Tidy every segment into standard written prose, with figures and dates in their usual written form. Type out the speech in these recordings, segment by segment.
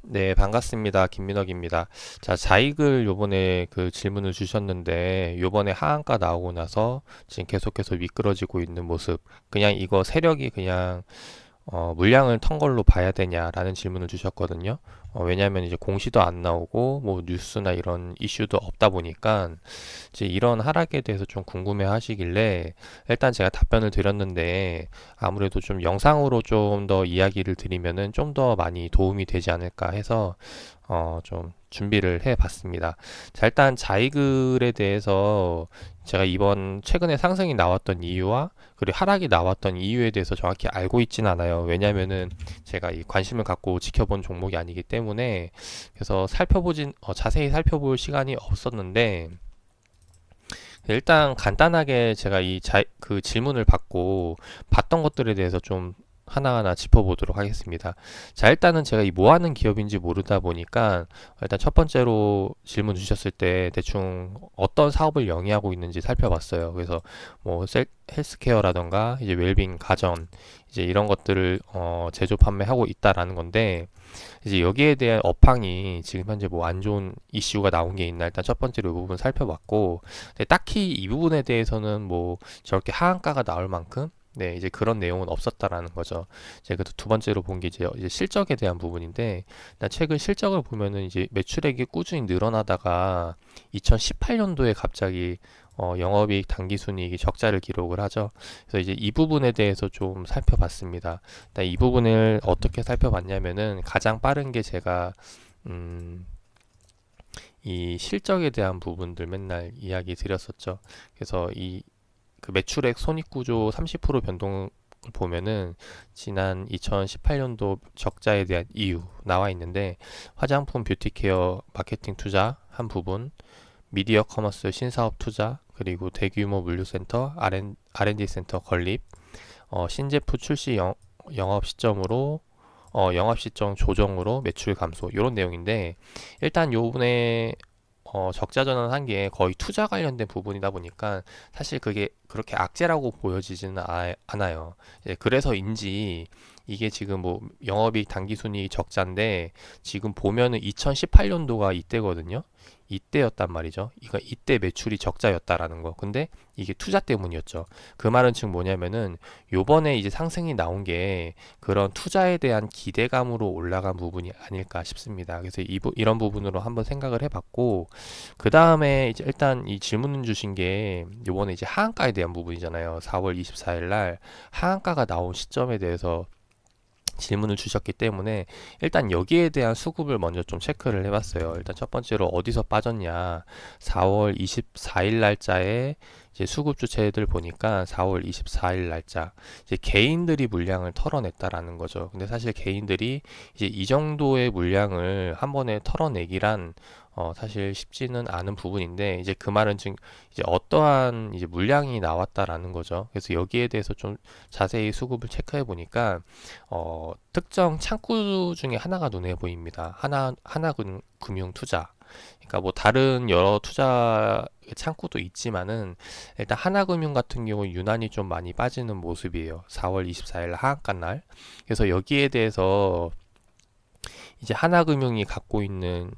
네, 반갑습니다. 김민혁입니다. 자, 자익을 요번에 그 질문을 주셨는데, 요번에 하한가 나오고 나서 지금 계속해서 미끄러지고 있는 모습, 그냥 이거 세력이 그냥 물량을 턴 걸로 봐야 되냐라는 질문을 주셨거든요. 왜냐하면 이제 공시도 안 나오고 뭐 뉴스나 이런 이슈도 없다 보니까 이제 이런 하락에 대해서 좀 궁금해 하시길래 일단 제가 답변을 드렸는데 아무래도 좀 영상으로 좀 더 이야기를 드리면은 좀 더 많이 도움이 되지 않을까 해서 좀 준비를 해 봤습니다. 자, 일단 자이글에 대해서 제가 이번 최근에 상승이 나왔던 이유와 그리고 하락이 나왔던 이유에 대해서 정확히 알고 있진 않아요. 왜냐면은 제가 이 관심을 갖고 지켜본 종목이 아니기 때문에 그래서 자세히 살펴볼 시간이 없었는데 일단 간단하게 제가 그 질문을 받고 봤던 것들에 대해서 좀 하나하나 짚어보도록 하겠습니다. 자, 일단은 제가 이 뭐 하는 기업인지 모르다 보니까 일단 첫 번째로 질문 주셨을 때 대충 어떤 사업을 영위하고 있는지 살펴봤어요. 그래서 뭐 헬스케어라던가 이제 웰빙 가전 이제 이런 것들을 제조 판매하고 있다라는 건데 이제 여기에 대한 업황이 지금 현재 뭐 안 좋은 이슈가 나온 게 있나 일단 첫 번째로 이 부분 살펴봤고 근데 딱히 이 부분에 대해서는 뭐 저렇게 하한가가 나올 만큼 네 이제 그런 내용은 없었다라는 거죠. 이제 그 두 번째로 본 게 이제 실적에 대한 부분인데 일단 최근 실적을 보면은 이제 매출액이 꾸준히 늘어나다가 2018년도에 갑자기 영업이익 당기순이익이 적자를 기록을 하죠. 그래서 이제 이 부분에 대해서 좀 살펴봤습니다. 일단 이 부분을 어떻게 살펴봤냐면은 가장 빠른 게 제가 음, 이 실적에 대한 부분들 맨날 이야기 드렸었죠. 그래서 이 그 매출액 손익구조 30% 변동을 보면은 지난 2018년도 적자에 대한 이유 나와 있는데 화장품 뷰티케어 마케팅 투자 한 부분, 미디어 커머스 신사업 투자, 그리고 대규모 물류센터 R&D 센터 건립, 신제품 출시 영업 시점으로 영업 시점 조정으로 매출 감소 이런 내용인데 일단 요번에 적자 전환한 게 거의 투자 관련된 부분이다 보니까 사실 그게 그렇게 악재라고 보여지지는 않아요. 그래서인지 이게 지금 뭐 영업이익 당기순이익 적자인데 지금 보면은 2018년도가 이때거든요. 이때였단 말이죠. 이때 매출이 적자였다라는 거. 근데 이게 투자 때문이었죠. 그 말은 즉 뭐냐면은 요번에 이제 상승이 나온 게 그런 투자에 대한 기대감으로 올라간 부분이 아닐까 싶습니다. 그래서 이런 부분으로 한번 생각을 해봤고 그 다음에 이제 일단 이 질문 주신 게 요번에 이제 하한가에 대한 부분이잖아요. 4월 24일 날 하한가가 나온 시점에 대해서 질문을 주셨기 때문에 일단 여기에 대한 수급을 먼저 좀 체크를 해봤어요. 일단 첫 번째로 어디서 빠졌냐. 4월 24일 날짜에 이제 수급 주체들 보니까 4월 24일 날짜 이제 개인들이 물량을 털어냈다라는 거죠. 근데 사실 개인들이 이제 이 정도의 물량을 한 번에 털어내기란 사실 쉽지는 않은 부분인데 이제 그 말은 지금 이제 어떠한 이제 물량이 나왔다라는 거죠. 그래서 여기에 대해서 좀 자세히 수급을 체크해 보니까 특정 창구 중에 하나가 눈에 보입니다. 하나금융 투자. 그러니까 뭐 다른 여러 투자 창구도 있지만은 일단 하나금융 같은 경우 유난히 좀 많이 빠지는 모습이에요. 4월 24일 하한가 날. 그래서 여기에 대해서 이제 하나금융이 갖고 있는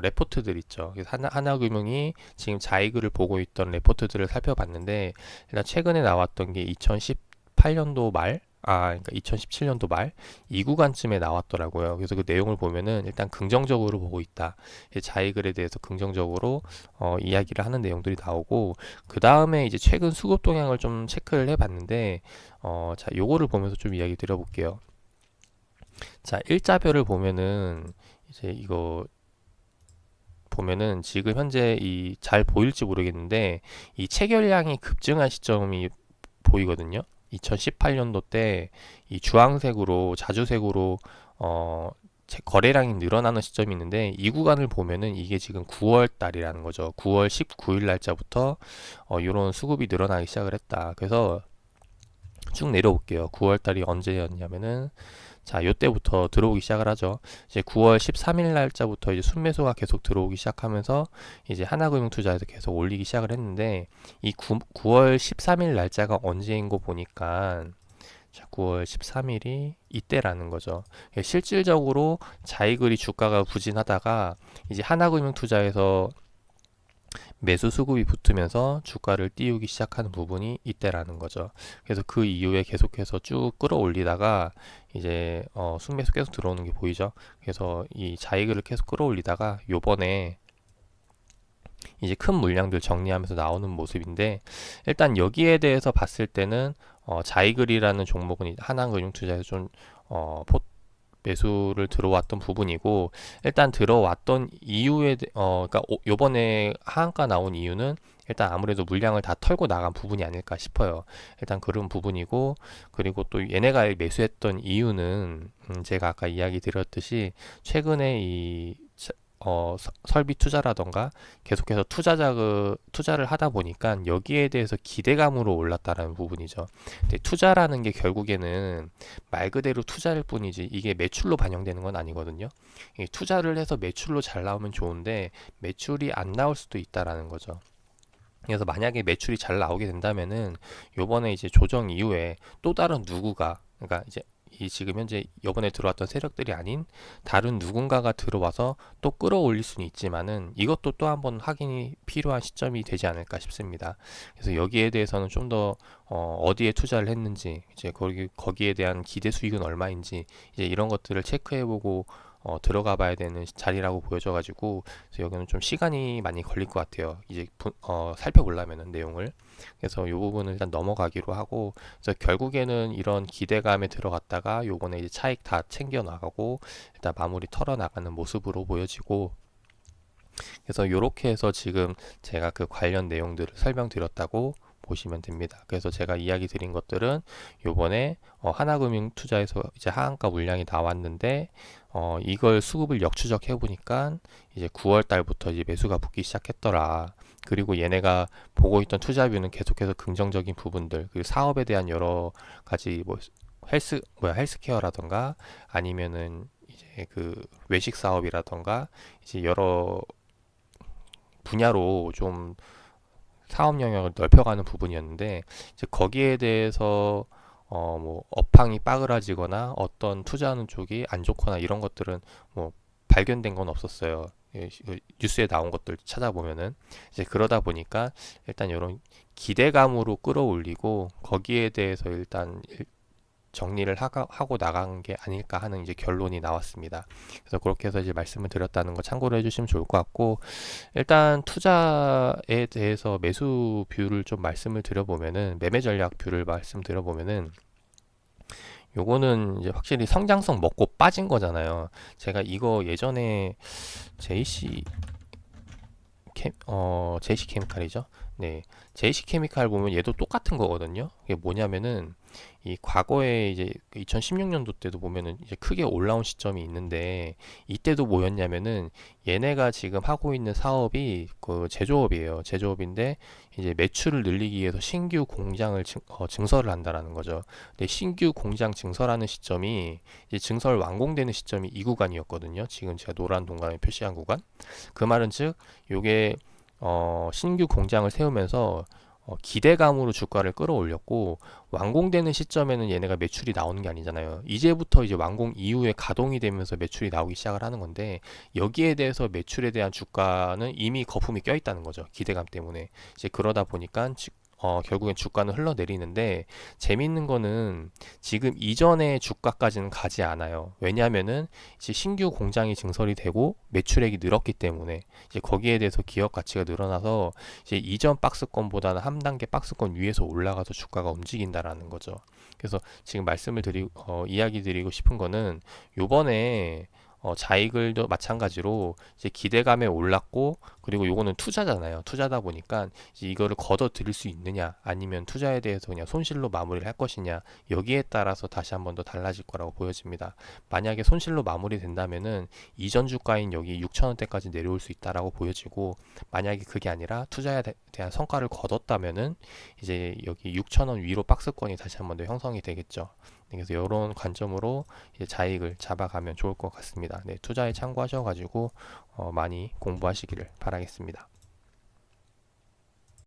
레포트들 있죠. 그래서 하나금융이 지금 자이그를 보고 있던 레포트들을 살펴봤는데 일단 최근에 나왔던 게 2018년도 말 그러니까 2017년도 말 이 구간쯤에 나왔더라고요. 그래서 그 내용을 보면은 일단 긍정적으로 보고 있다. 자이글에 대해서 긍정적으로 이야기를 하는 내용들이 나오고 그 다음에 이제 최근 수급 동향을 좀 체크를 해봤는데 자 요거를 보면서 좀 이야기 드려볼게요. 자 일자별을 보면은 이제 이거 보면은 지금 현재 이 잘 보일지 모르겠는데 이 체결량이 급증한 시점이 보이거든요. 2018년도 때 이 주황색으로 자주색으로 거래량이 늘어나는 시점이 있는데 이 구간을 보면은 이게 지금 9월 달이라는 거죠. 9월 19일 날짜부터 이런 수급이 늘어나기 시작을 했다. 그래서 쭉 내려볼게요. 9월 달이 언제였냐면은 자, 요때부터 들어오기 시작을 하죠. 이제 9월 13일 날짜부터 이제 순매수가 계속 들어오기 시작하면서 이제 하나금융투자에서 계속 올리기 시작을 했는데 이 9월 13일 날짜가 언제인 거 보니까 자, 9월 13일이 이때라는 거죠. 실질적으로 자이글이 주가가 부진하다가 이제 하나금융투자에서 매수 수급이 붙으면서 주가를 띄우기 시작하는 부분이 이때라는 거죠. 그래서 그 이후에 계속해서 쭉 끌어올리다가 이제 순매수 계속 들어오는 게 보이죠. 그래서 이 자이글을 계속 끌어올리다가 요번에 이제 큰 물량들 정리하면서 나오는 모습인데, 일단 여기에 대해서 봤을 때는 자이글이라는 종목은 하나금융투자에서 좀 매수를 들어왔던 부분이고, 일단 들어왔던 이후에 그러니까 요번에 하한가 나온 이유는 일단 아무래도 물량을 다 털고 나간 부분이 아닐까 싶어요. 일단 그런 부분이고, 그리고 또 얘네가 매수했던 이유는 제가 아까 이야기 드렸듯이 최근에 이 설비 투자라던가 계속해서 투자를 하다 보니까 여기에 대해서 기대감으로 올랐다라는 부분이죠. 근데 투자라는 게 결국에는 말 그대로 투자일 뿐이지 이게 매출로 반영되는 건 아니거든요. 투자를 해서 매출로 잘 나오면 좋은데 매출이 안 나올 수도 있다라는 거죠. 그래서 만약에 매출이 잘 나오게 된다면은 요번에 이제 조정 이후에 또 다른 누구가, 그러니까 이제 이 지금 현재 요번에 들어왔던 세력들이 아닌 다른 누군가가 들어와서 또 끌어올릴 수는 있지만은 이것도 또 한번 확인이 필요한 시점이 되지 않을까 싶습니다. 그래서 여기에 대해서는 좀 더 어디에 투자를 했는지, 이제 거기에 대한 기대 수익은 얼마인지, 이제 이런 것들을 체크해보고 들어가 봐야 되는 자리라고 보여져가지고, 그래서 여기는 좀 시간이 많이 걸릴 것 같아요. 이제 살펴보려면은 내용을. 그래서 이 부분을 일단 넘어가기로 하고, 그래서 결국에는 이런 기대감에 들어갔다가 요번에 이제 차익 다 챙겨 나가고 일단 마무리 털어 나가는 모습으로 보여지고, 그래서 이렇게 해서 지금 제가 그 관련 내용들을 설명드렸다고 보시면 됩니다. 그래서 제가 이야기 드린 것들은 요번에 하나금융투자에서 이제 하한가 물량이 나왔는데 이걸 수급을 역추적해 보니까 이제 9월 달부터 이제 매수가 붙기 시작했더라. 그리고 얘네가 보고 있던 투자뷰는 계속해서 긍정적인 부분들, 그리고 사업에 대한 여러 가지 뭐 헬스케어라던가 아니면은 이제 그 외식 사업이라던가 이제 여러 분야로 좀 사업 영역을 넓혀가는 부분이었는데, 이제 거기에 대해서 뭐 업황이 빠그라지거나 어떤 투자하는 쪽이 안 좋거나 이런 것들은 뭐 발견된 건 없었어요. 뉴스에 나온 것들 찾아보면은 이제 그러다 보니까 일단 이런 기대감으로 끌어올리고 거기에 대해서 일단 정리를 하고 나간 게 아닐까 하는 이제 결론이 나왔습니다. 그래서 그렇게 해서 이제 말씀을 드렸다는 거 참고로 해주시면 좋을 것 같고, 일단 투자에 대해서 매수 뷰를 좀 말씀을 드려보면은, 매매 전략 뷰를 말씀드려보면은, 요거는 이제 확실히 성장성 먹고 빠진 거잖아요. 제가 이거 예전에 JC 케미칼이죠. 네, JC 케미칼 보면 얘도 똑같은 거거든요. 이게 뭐냐면은 이 과거에 이제 2016년도 때도 보면은 이제 크게 올라온 시점이 있는데, 이때도 뭐였냐면은 얘네가 지금 하고 있는 사업이 그 제조업이에요. 제조업인데 이제 매출을 늘리기 위해서 신규 공장을 증설을 한다라는 거죠. 근데 신규 공장 증설하는 시점이 이제 증설 완공되는 시점이 이 구간이었거든요. 지금 제가 노란 동그라미 표시한 구간. 그 말은 즉 요게 신규 공장을 세우면서 기대감으로 주가를 끌어올렸고, 완공되는 시점에는 얘네가 매출이 나오는 게 아니잖아요. 이제부터 이제 완공 이후에 가동이 되면서 매출이 나오기 시작을 하는 건데, 여기에 대해서 매출에 대한 주가는 이미 거품이 껴 있다는 거죠. 기대감 때문에. 이제 그러다 보니까 결국엔 주가는 흘러내리는데, 재밌는 거는 지금 이전의 주가까지는 가지 않아요. 왜냐하면은 이제 신규 공장이 증설이 되고 매출액이 늘었기 때문에 이제 거기에 대해서 기업 가치가 늘어나서 이제 이전 박스권보다는 한 단계 박스권 위에서 올라가서 주가가 움직인다라는 거죠. 그래서 지금 이야기 드리고 싶은 거는, 요번에 자이글도 마찬가지로 이제 기대감에 올랐고, 그리고 요거는 투자잖아요. 투자다 보니까 이제 이거를 걷어 들일 수 있느냐, 아니면 투자에 대해서 그냥 손실로 마무리를 할 것이냐, 여기에 따라서 다시 한번 더 달라질 거라고 보여집니다. 만약에 손실로 마무리된다면은 이전 주가인 여기 6,000원대까지 내려올 수 있다라고 보여지고, 만약에 그게 아니라 투자에 대한 성과를 거뒀다면은 이제 여기 6,000원 위로 박스권이 다시 한번 더 형성이 되겠죠. 그래서 이런 관점으로 이제 자익을 잡아가면 좋을 것 같습니다. 네, 투자에 참고하셔가지고 많이 공부하시기를 바라겠습니다.